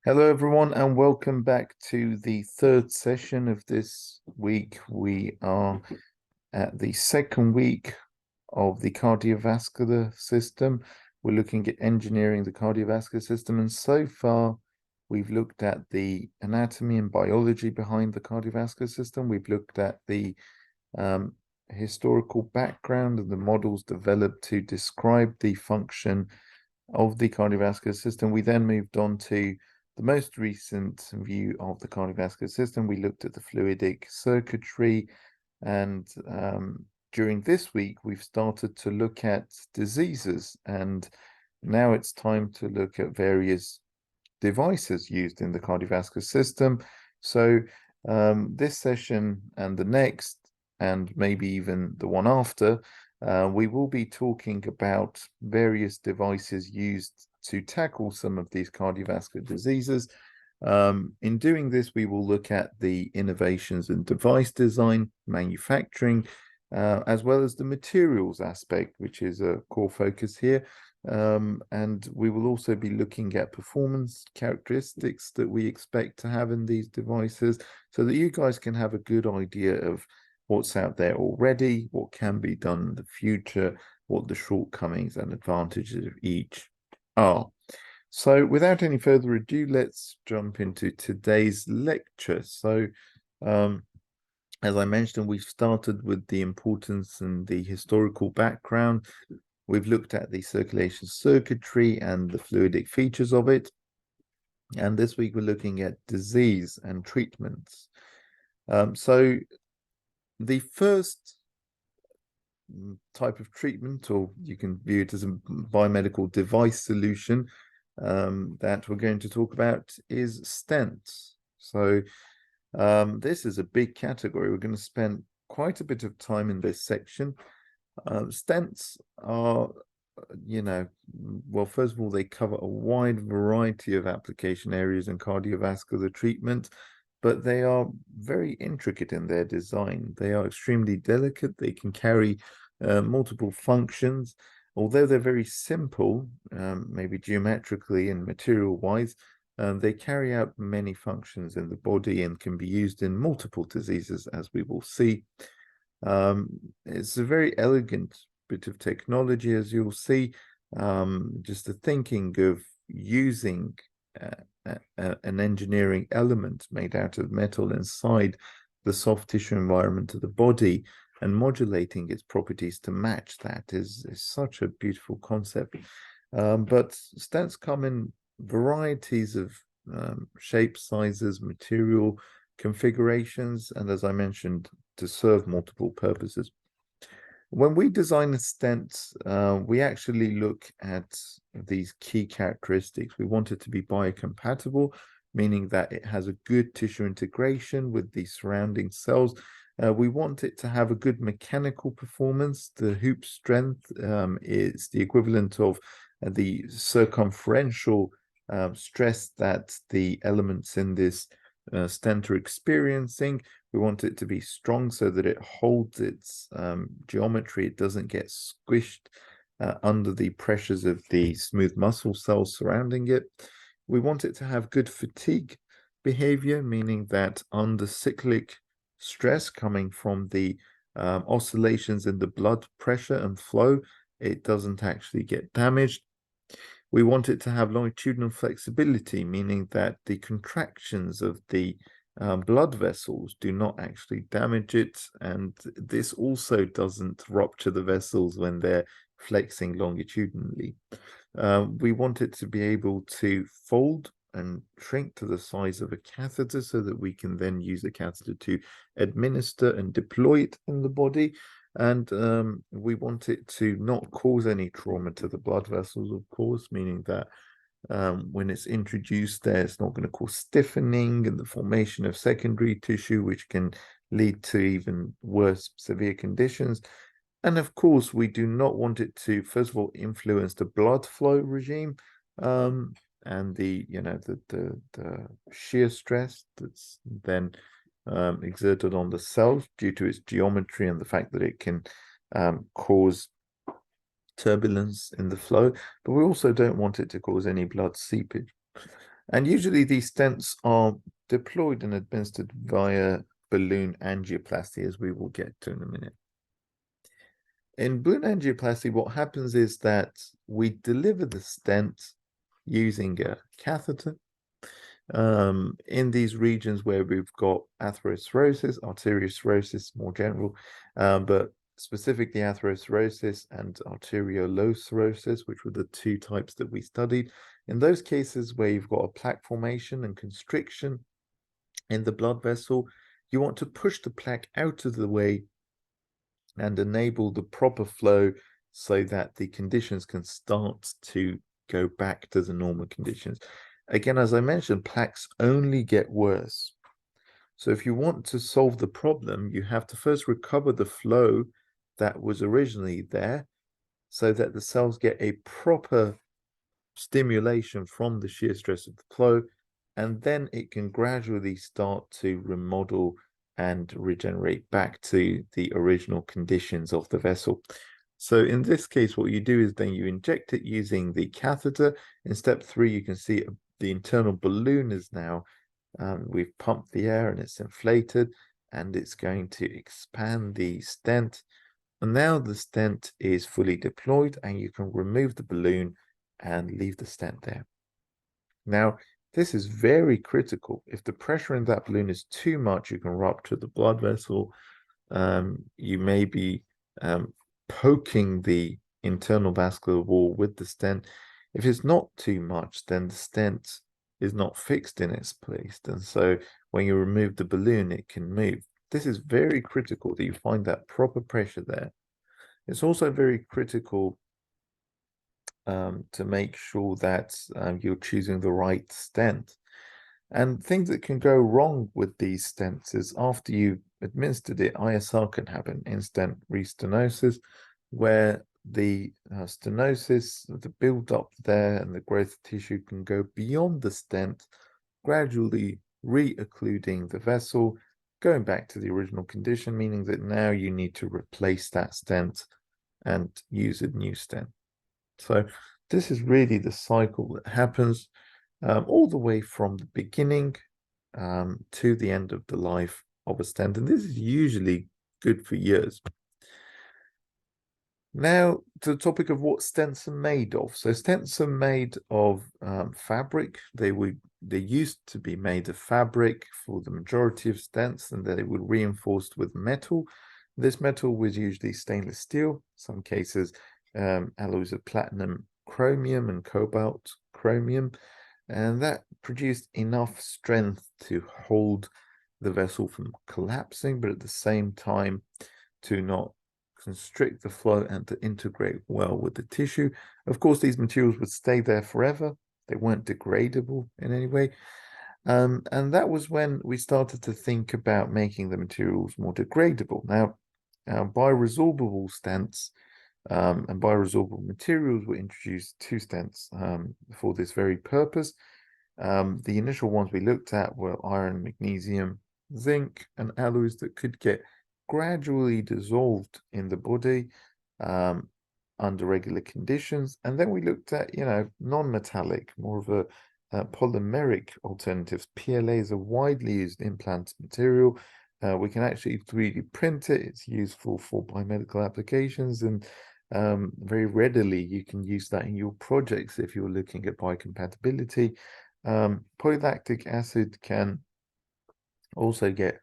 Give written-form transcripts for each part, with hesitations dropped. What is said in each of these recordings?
Hello, everyone, and welcome back to the third session of this week. We are at the second week of the cardiovascular system. We're looking at engineering the cardiovascular system, and so far we've looked at the anatomy and biology behind the cardiovascular system. We've looked at the historical background and the models developed to describe the function of the cardiovascular system. We then moved on to the most recent view of the cardiovascular system. We looked at the fluidic circuitry, and during this week, we've started to look at diseases, and now it's time to look at various devices used in the cardiovascular system. So this session and the next, and maybe even the one after, we will be talking about various devices used to tackle some of these cardiovascular diseases. In doing this, we will look at the innovations in device design, manufacturing, as well as the materials aspect, which is a core focus here. And we will also be looking at performance characteristics that we expect to have in these devices so that you guys can have a good idea of what's out there already, what can be done in the future, what the shortcomings and advantages of each are. So without any further ado, let's jump into today's lecture. So as I mentioned, we've started with the importance and the historical background. We've looked at the circulation circuitry and the fluidic features of it. And this week we're looking at disease and treatments. So the first type of treatment, or you can view it as a biomedical device solution that we're going to talk about, is stents. So this is a big category. We're going to spend quite a bit of time in this section. Stents are, well, first of all, they cover a wide variety of application areas in cardiovascular treatment, but they are very intricate in their design. They are extremely delicate. They can carry multiple functions. Although they're very simple, maybe geometrically and material-wise, they carry out many functions in the body and can be used in multiple diseases, as we will see. It's a very elegant bit of technology, as you'll see. Just the thinking of using an engineering element made out of metal inside the soft tissue environment of the body and modulating its properties to match that is such a beautiful concept. But stents come in varieties of shapes, sizes, material configurations, and as I mentioned, to serve multiple purposes. When we design a stent, we actually look at these key characteristics. We want it to be biocompatible, meaning that it has a good tissue integration with the surrounding cells. We want it to have a good mechanical performance. The hoop strength is the equivalent of the circumferential stress that the elements in this stent are experiencing. We want it to be strong so that it holds its geometry. It doesn't get squished under the pressures of the smooth muscle cells surrounding it. We want it to have good fatigue behavior, meaning that under cyclic stress coming from the oscillations in the blood pressure and flow, it doesn't actually get damaged. We want it to have longitudinal flexibility, meaning that the contractions of the blood vessels do not actually damage it, and this also doesn't rupture the vessels when they're flexing longitudinally. We want it to be able to fold and shrink to the size of a catheter so that we can then use the catheter to administer and deploy it in the body. And we want it to not cause any trauma to the blood vessels, of course, meaning that when it's introduced there, it's not going to cause stiffening and the formation of secondary tissue, which can lead to even worse severe conditions. And of course, we do not want it to, first of all, influence the blood flow regime and the shear stress that's then exerted on the cells due to its geometry and the fact that it can cause turbulence in the flow, but we also don't want it to cause any blood seepage. And usually these stents are deployed and administered via balloon angioplasty, as we will get to in a minute. In balloon angioplasty, what happens is that we deliver the stent using a catheter in these regions where we've got atherosclerosis, arteriosclerosis, more general, but specifically atherosclerosis and arteriolosclerosis, which were the two types that we studied. In those cases where you've got a plaque formation and constriction in the blood vessel, you want to push the plaque out of the way and enable the proper flow so that the conditions can start to go back to the normal conditions. Again, as I mentioned, plaques only get worse. So if you want to solve the problem, you have to first recover the flow that was originally there so that the cells get a proper stimulation from the shear stress of the flow, and then it can gradually start to remodel and regenerate back to the original conditions of the vessel. So in this case, what you do is then you inject it using the catheter. In step 3, you can see the internal balloon is now, we've pumped the air and it's inflated, and it's going to expand the stent. And now the stent is fully deployed, and you can remove the balloon and leave the stent there. Now, this is very critical. If the pressure in that balloon is too much, you can rupture the blood vessel. You may be poking the internal vascular wall with the stent. If it's not too much, then the stent is not fixed in its place. And so when you remove the balloon, it can move. This is very critical that you find that proper pressure there. It's also very critical to make sure that you're choosing the right stent. And things that can go wrong with these stents is after you administered it, ISR can happen, in-stent restenosis, where the stenosis, the build-up there and the growth of tissue can go beyond the stent, gradually re-occluding the vessel, going back to the original condition, meaning that now you need to replace that stent and use a new stent. So this is really the cycle that happens all the way from the beginning to the end of the life of a stent. And this is usually good for years. Now, to the topic of what stents are made of. So stents are made of fabric. They used to be made of fabric for the majority of stents, and they were reinforced with metal. This metal was usually stainless steel, some cases alloys of platinum, chromium, and cobalt chromium, and that produced enough strength to hold the vessel from collapsing, but at the same time to not constrict the flow and to integrate well with the tissue. Of course, these materials would stay there forever. They weren't degradable in any way. And that was when we started to think about making the materials more degradable. Now, bioresorbable stents and bioresorbable materials were introduced to stents for this very purpose. The initial ones we looked at were iron, magnesium, zinc, and alloys that could get gradually dissolved in the body under regular conditions. And then we looked at, non-metallic, more of a polymeric alternatives. PLA is a widely used implant material. We can actually 3D print it. It's useful for biomedical applications, and very readily you can use that in your projects if you're looking at biocompatibility. Polylactic acid can also get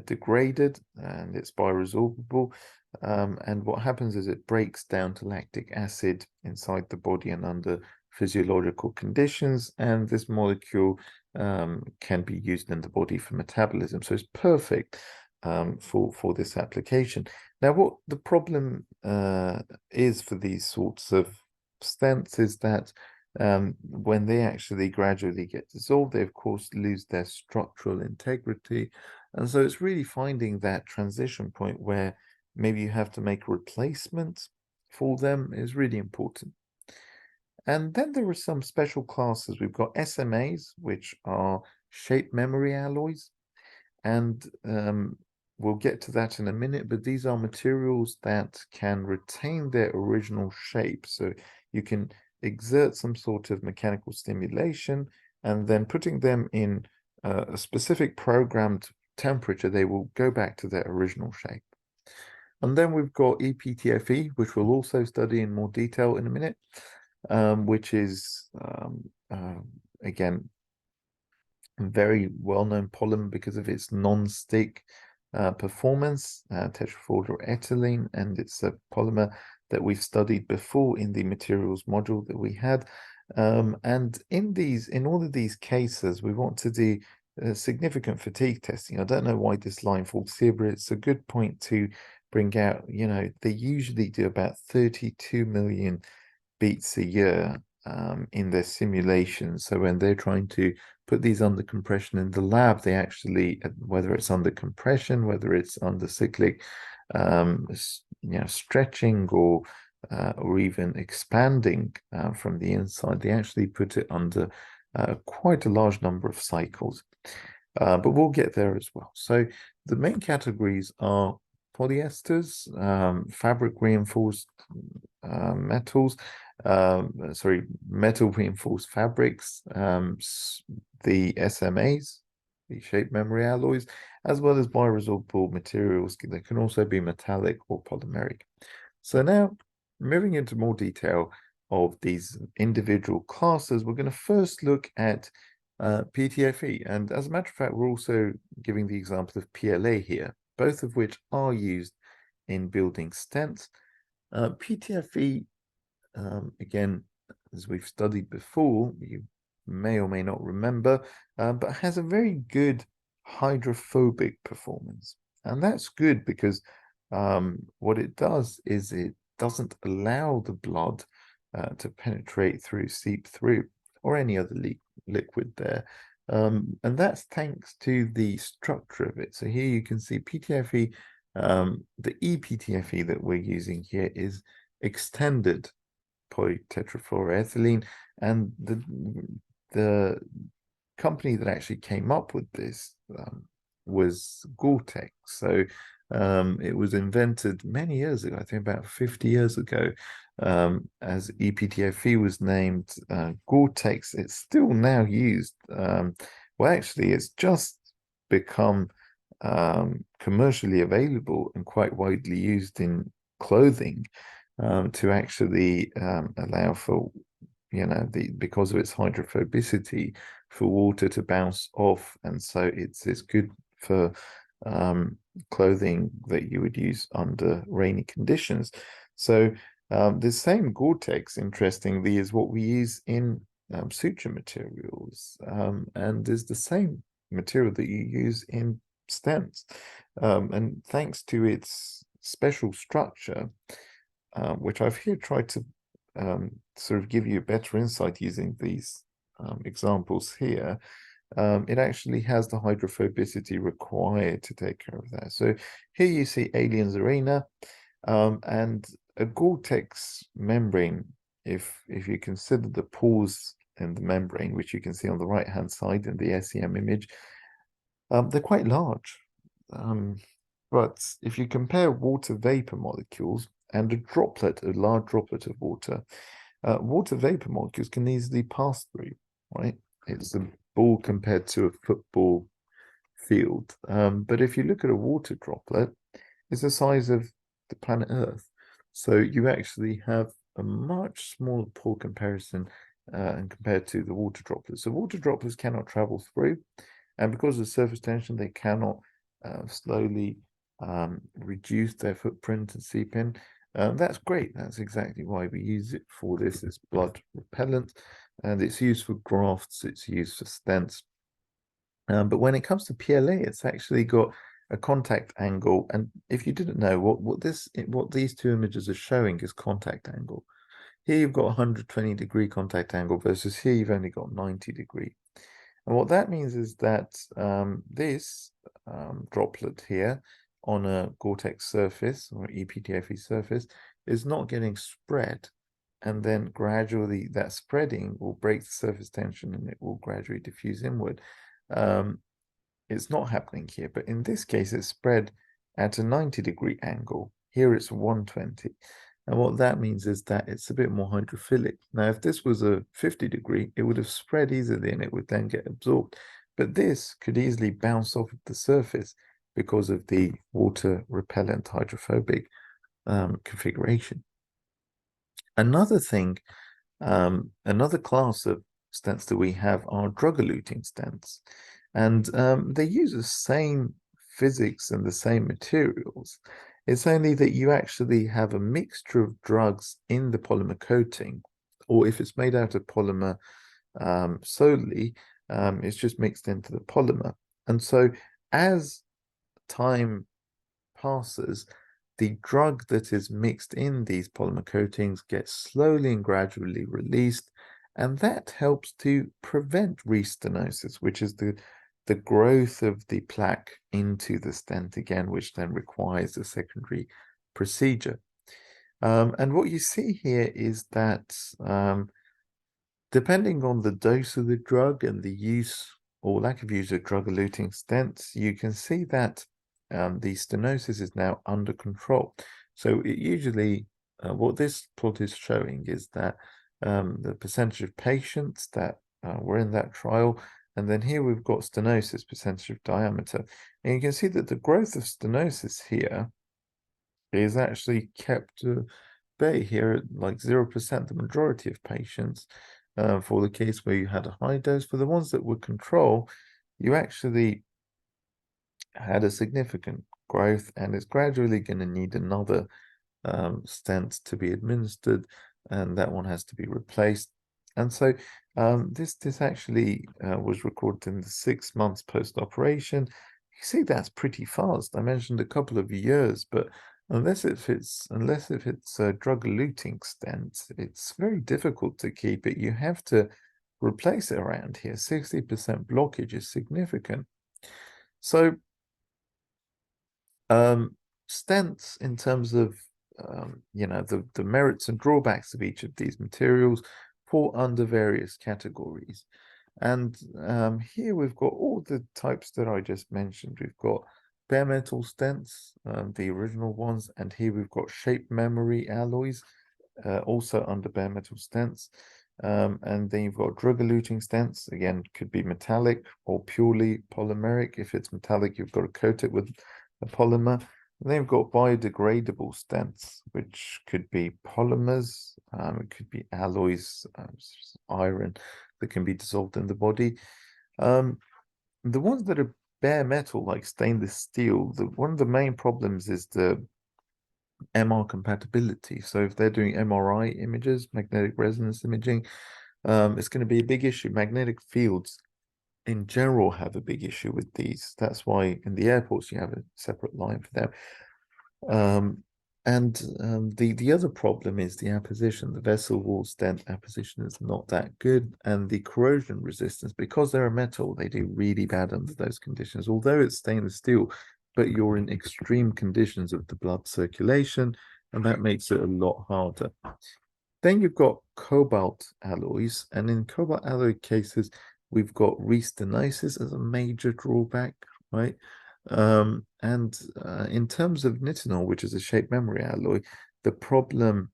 degraded, and it's bioresorbable. And what happens is it breaks down to lactic acid inside the body and under physiological conditions, and this molecule can be used in the body for metabolism. So it's perfect for this application. Now, what the problem is for these sorts of stents is that when they actually gradually get dissolved, they of course lose their structural integrity. And so it's really finding that transition point where maybe you have to make a replacement for them is really important. And then there are some special classes. We've got SMAs, which are shape memory alloys. And we'll get to that in a minute, but these are materials that can retain their original shape. So you can exert some sort of mechanical stimulation, and then putting them in a specific programmed temperature, they will go back to their original shape. And then we've got EPTFE, which we'll also study in more detail in a minute, which is, again, a very well-known polymer because of its non-stick performance, tetrafluoroethylene, and it's a polymer that we've studied before in the materials module that we had. And in all of these cases, we want to do significant fatigue testing. I don't know why this line falls here, but it's a good point to bring out. They usually do about 32 million beats a year in their simulations. So when they're trying to put these under compression in the lab, they actually, whether it's under compression, whether it's under cyclic, stretching or even expanding from the inside, they actually put it under quite a large number of cycles. But we'll get there as well. So the main categories are polyesters, fabric reinforced metals, metal reinforced fabrics, the SMAs, the shape memory alloys, as well as bioresorbable materials that can also be metallic or polymeric. So now, moving into more detail of these individual classes, we're going to first look at PTFE. And as a matter of fact, we're also giving the example of PLA here, both of which are used in building stents. PTFE, again, as we've studied before, you may or may not remember, but has a very good hydrophobic performance. And that's good because what it does is it doesn't allow the blood to penetrate through, seep through, or any other liquid there. And that's thanks to the structure of it. So here you can see PTFE, the ePTFE that we're using here is extended polytetrafluoroethylene, and the company that actually came up with this was Gore-Tex. So it was invented many years ago, I think about 50 years ago, as ePTFE was named Gore-Tex. It's still now used. Well, actually, it's just become commercially available and quite widely used in clothing to actually allow for, because of its hydrophobicity, for water to bounce off. And so it's good for clothing that you would use under rainy conditions. So the same Gore-Tex, interestingly, is what we use in suture materials, and is the same material that you use in stents. And thanks to its special structure, which I've here tried to sort of give you a better insight using these examples here, it actually has the hydrophobicity required to take care of that. So here you see Aliens Arena, and a Gore-Tex membrane, if you consider the pores in the membrane, which you can see on the right-hand side in the SEM image, they're quite large. But if you compare water vapor molecules and a large droplet of water, water vapor molecules can easily pass through, right? It's a ball compared to a football field. But if you look at a water droplet, it's the size of the planet Earth. So you actually have a much smaller pore comparison and compared to the water droplets. So water droplets cannot travel through, and because of surface tension, they cannot slowly reduce their footprint and seep in. That's great. That's exactly why we use it for this. It's blood repellent, and it's used for grafts. It's used for stents. But when it comes to PLA, it's actually got a contact angle. And if you didn't know, what these two images are showing is contact angle. Here you've got 120-degree contact angle versus here you've only got 90-degree. And what that means is that this droplet here on a Gore-Tex surface or ePTFE surface is not getting spread. And then gradually that spreading will break the surface tension and it will gradually diffuse inward. It's not happening here, but in this case, it's spread at a 90-degree angle. Here it's 120. And what that means is that it's a bit more hydrophilic. Now, if this was a 50 degree, it would have spread easily and it would then get absorbed. But this could easily bounce off of the surface because of the water repellent hydrophobic configuration. Another thing, another class of stents that we have are drug-eluting stents. And they use the same physics and the same materials. It's only that you actually have a mixture of drugs in the polymer coating, or if it's made out of polymer solely, it's just mixed into the polymer. And so as time passes, the drug that is mixed in these polymer coatings gets slowly and gradually released, and that helps to prevent restenosis, which is the growth of the plaque into the stent again, which then requires a secondary procedure. And what you see here is that depending on the dose of the drug and the use or lack of use of drug-eluting stents, you can see that the stenosis is now under control. So it usually, what this plot is showing is that the percentage of patients that were in that trial, and then here we've got stenosis, percentage of diameter. And you can see that the growth of stenosis here is actually kept bay here at like 0%, the majority of patients. For the case where you had a high dose, for the ones that were control, you actually had a significant growth, and it's gradually going to need another stent to be administered, and that one has to be replaced. And so this actually was recorded in the 6 months post-operation. You see, that's pretty fast. I mentioned a couple of years, but unless it fits a drug-eluting stent, it's very difficult to keep it. You have to replace it around here. 60% blockage is significant. So stents, in terms of the merits and drawbacks of each of these materials, fall under various categories. And here we've got all the types that I just mentioned. We've got bare metal stents, the original ones, and here we've got shape memory alloys, also under bare metal stents. And then you've got drug-eluting stents, again, could be metallic or purely polymeric. If it's metallic, you've got to coat it with a polymer. And then you've got biodegradable stents, which could be polymers, it could be alloys, iron that can be dissolved in the body. The ones that are bare metal, like stainless steel, one of the main problems is the MR compatibility. So if they're doing MRI images, magnetic resonance imaging, it's going to be a big issue. Magnetic fields in general have a big issue with these. That's why in the airports you have a separate line for them. The other problem is the apposition. The vessel wall stent apposition is not that good, and the corrosion resistance, because they're a metal, they do really bad under those conditions. Although it's stainless steel, but you're in extreme conditions of the blood circulation, and that makes it a lot harder. Then you've got cobalt alloys, and in cobalt alloy cases, we've got restenosis as a major drawback, right? In terms of nitinol, which is a shape memory alloy, the problem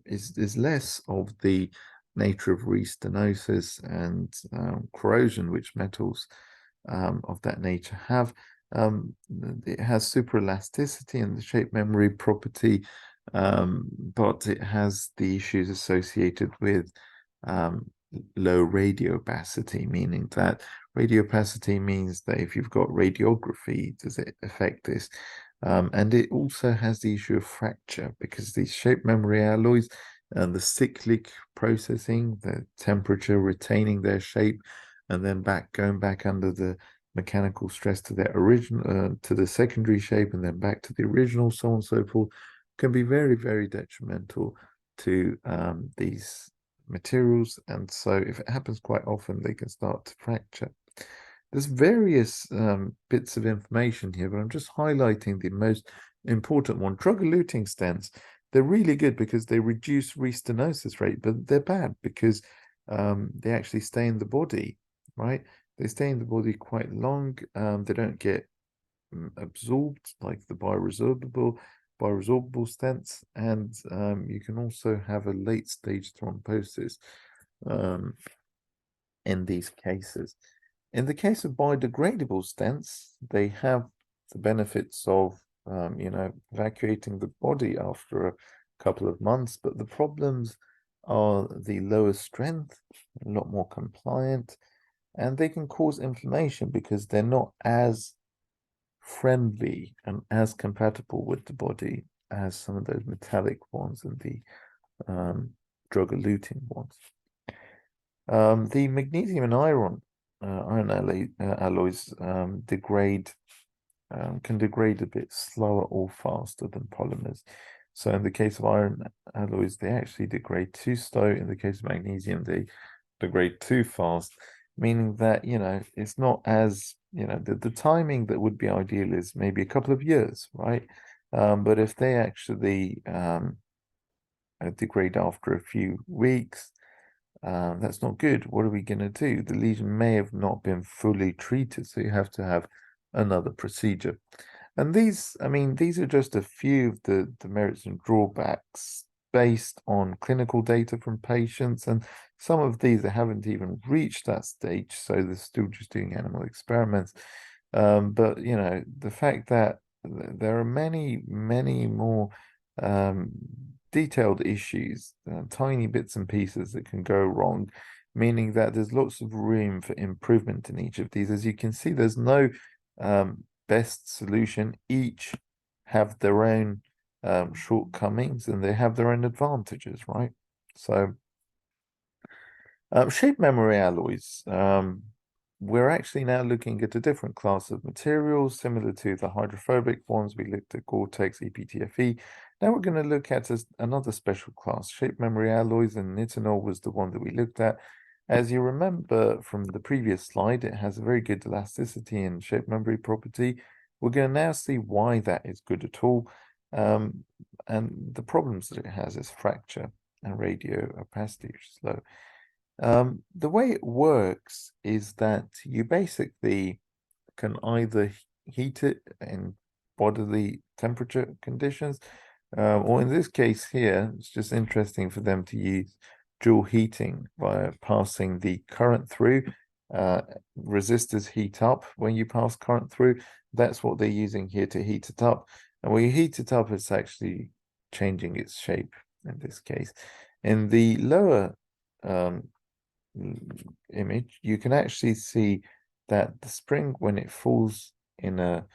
is less of the nature of restenosis and corrosion, which metals of that nature have. It has superelasticity and the shape memory property, but it has the issues associated with low radiopacity, meaning that radiopacity means that if you've got radiography, does it affect this? And it also has the issue of fracture, because these shape memory alloys and the cyclic processing, the temperature retaining their shape, and then going back under the mechanical stress to their original, to the secondary shape, and then back to the original, so on and so forth, can be very, very detrimental to these materials. And so if it happens quite often, they can start to fracture. There's various bits of information here, but I'm just highlighting the most important one. Drug-eluting stents, they're really good because they reduce restenosis rate, but they're bad because they actually stay in the body, right? They stay in the body quite long. They don't get absorbed like the bioresorbable, bioresorbable stents, and you can also have a late stage thrombosis in these cases. In the case of biodegradable stents, they have the benefits of evacuating the body after a couple of months, but the problems are the lower strength, a lot more compliant, and they can cause inflammation because they're not as friendly and as compatible with the body as some of those metallic ones and the drug-eluting ones. The magnesium and iron alloys can degrade a bit slower or faster than polymers. So in the case of iron alloys, they actually degrade too slow. In the case of magnesium, they degrade too fast, meaning that, it's not as, the timing that would be ideal is maybe a couple of years, right? But if they actually degrade after a few weeks, that's not good. What are we going to do? The lesion may have not been fully treated, so you have to have another procedure. And these are just a few of the merits and drawbacks based on clinical data from patients, and some of these they haven't even reached that stage, so they're still just doing animal experiments. But the fact that there are many more detailed issues, tiny bits and pieces that can go wrong, meaning that there's lots of room for improvement in each of these. As you can see, there's no best solution. Each have their own shortcomings and they have their own advantages, right? So shape memory alloys. We're actually now looking at a different class of materials similar to the hydrophobic ones. We looked at Gore-Tex, EPTFE. Now we're going to look at another special class, shape memory alloys, and nitinol was the one that we looked at. As you remember from the previous slide, it has a very good elasticity and shape memory property. We're going to now see why that is good at all. And the problems that it has is fracture and radio opacity, which is low. The way it works is that you basically can either heat it in bodily temperature conditions, or in this case here, it's just interesting for them to use dual heating by passing the current through. Resistors heat up when you pass current through. That's what they're using here to heat it up. And when you heat it up, it's actually changing its shape in this case. In the lower image, you can actually see that the spring, when it falls in a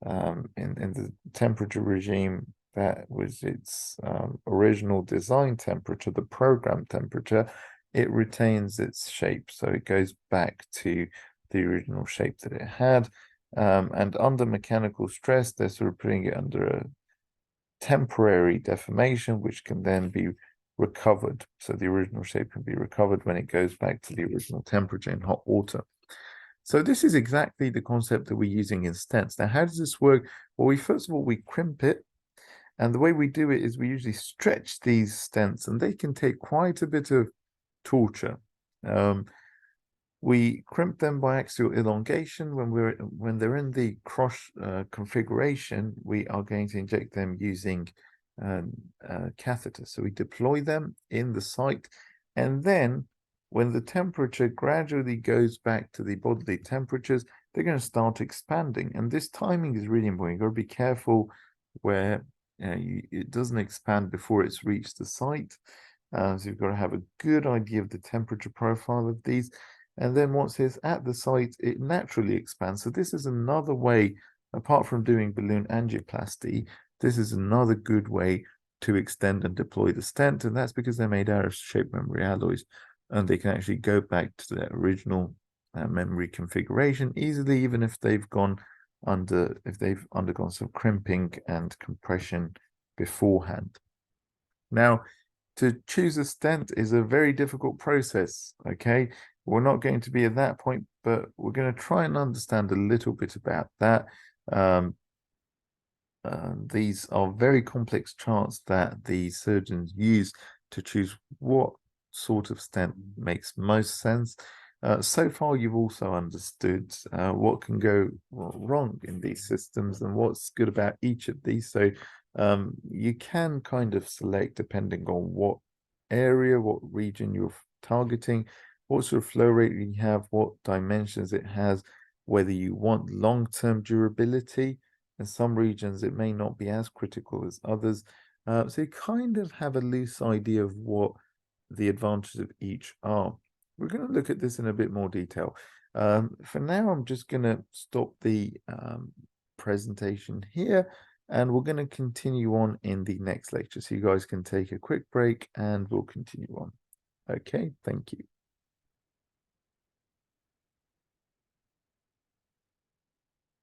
in the temperature regime that was its original design temperature, the program temperature, it retains its shape, so it goes back to the original shape that it had. And under mechanical stress, they're sort of putting it under a temporary deformation, which can then be recovered. So the original shape can be recovered when it goes back to the original temperature in hot water. So this is exactly the concept that we're using in stents. Now, how does this work? Well, first of all, we crimp it. And the way we do it is we usually stretch these stents, and they can take quite a bit of torture. We crimp them by axial elongation. When they're in the cross configuration, we are going to inject them using catheters. So we deploy them in the site, and then when the temperature gradually goes back to the bodily temperatures, they're going to start expanding. And this timing is really important. You've got to be careful where it doesn't expand before it's reached the site. So you've got to have a good idea of the temperature profile of these. And then once it's at the site, it naturally expands. So this is another way, apart from doing balloon angioplasty, this is another good way to extend and deploy the stent. And that's because they're made out of shape memory alloys, and they can actually go back to their original memory configuration easily, even if they've undergone some crimping and compression beforehand. Now, to choose a stent is a very difficult process, okay? We're not going to be at that point, but we're going to try and understand a little bit about that. These are very complex charts that the surgeons use to choose what sort of stent makes most sense. So far, you've also understood what can go wrong in these systems and what's good about each of these. So You can kind of select depending on what area, what region you're targeting, what sort of flow rate you have, what dimensions it has, whether you want long-term durability. In some regions, it may not be as critical as others. So you kind of have a loose idea of what the advantages of each are. We're going to look at this in a bit more detail. For now, I'm just going to stop the presentation here, and we're going to continue on in the next lecture. So you guys can take a quick break and we'll continue on. Okay, thank you.